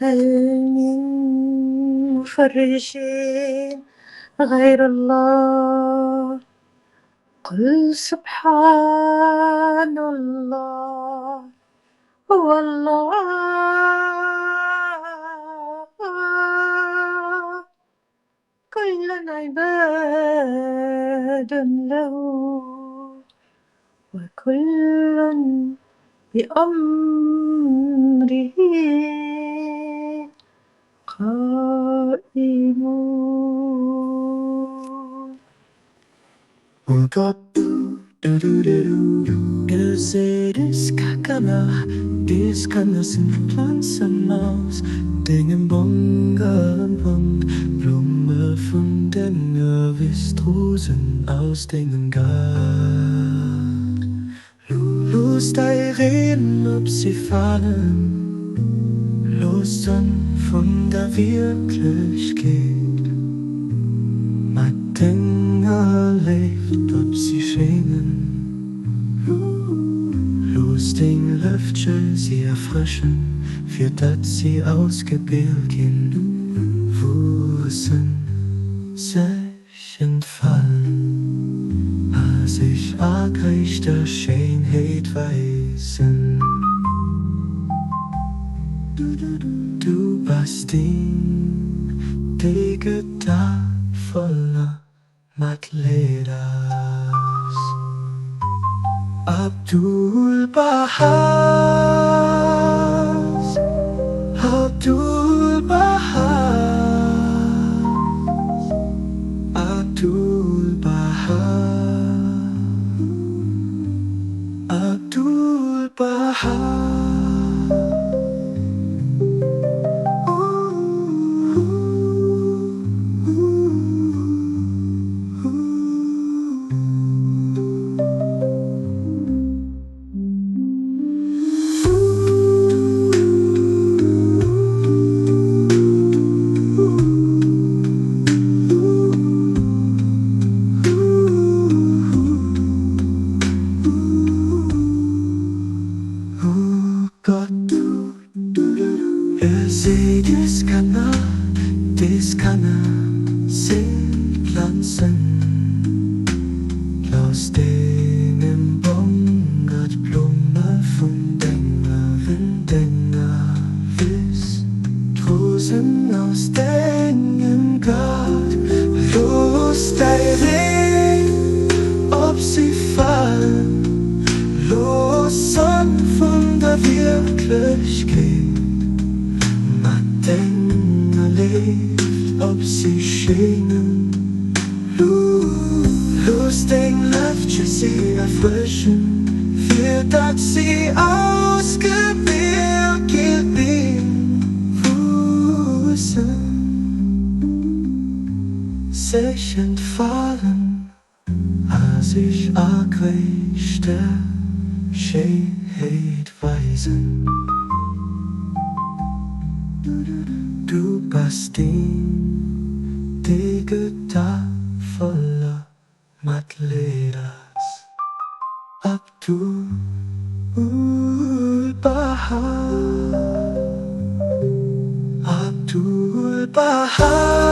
هل من مفرج غير الله قل سبحان الله والله كل عباد له وكل بأمره قائمون. Und Gott, Erzéi Dës Kanner, Dës Kanner sind Pflanzen aus Dengem Bongert und Blume von Denger Wiss, Rosen aus Dengem Gaart. Los Däi Reen, ob sie falen, los dann von der Wierklechkeet. Denger Léift, ob sie schéngen, Deng Lëftche sie erfrëschen, für datt sie ausgebilt ginn, wuessen, sech, entfalen, sich gréisster Schéinheet weisen. Du bist Deen, die gëtt voller Matleed. Abdu'l Bahá, Abdu'l Bahá, Abdu'l Bahá, Abdu'l Bahá. Gott, Erzéi Dës Kanner, sind Pflanzen aus Dengem Bongert, Blume von Denger Wiss, Rosen aus Dengem Gaart. Los Däi Reen, ob sie falen, los an von der Wierklechkeet. Denger Léift, ob sie schéngen, los Deng Lëftche sie erfrëschen, für datt sie ausgebilt ginn, wuessen, sech, entfalen, sich gréisster Schéinheet weisen. Du bist Deen, die gëtt voller Matleed. Abdu'l Bahá, Abdu'l Bahá.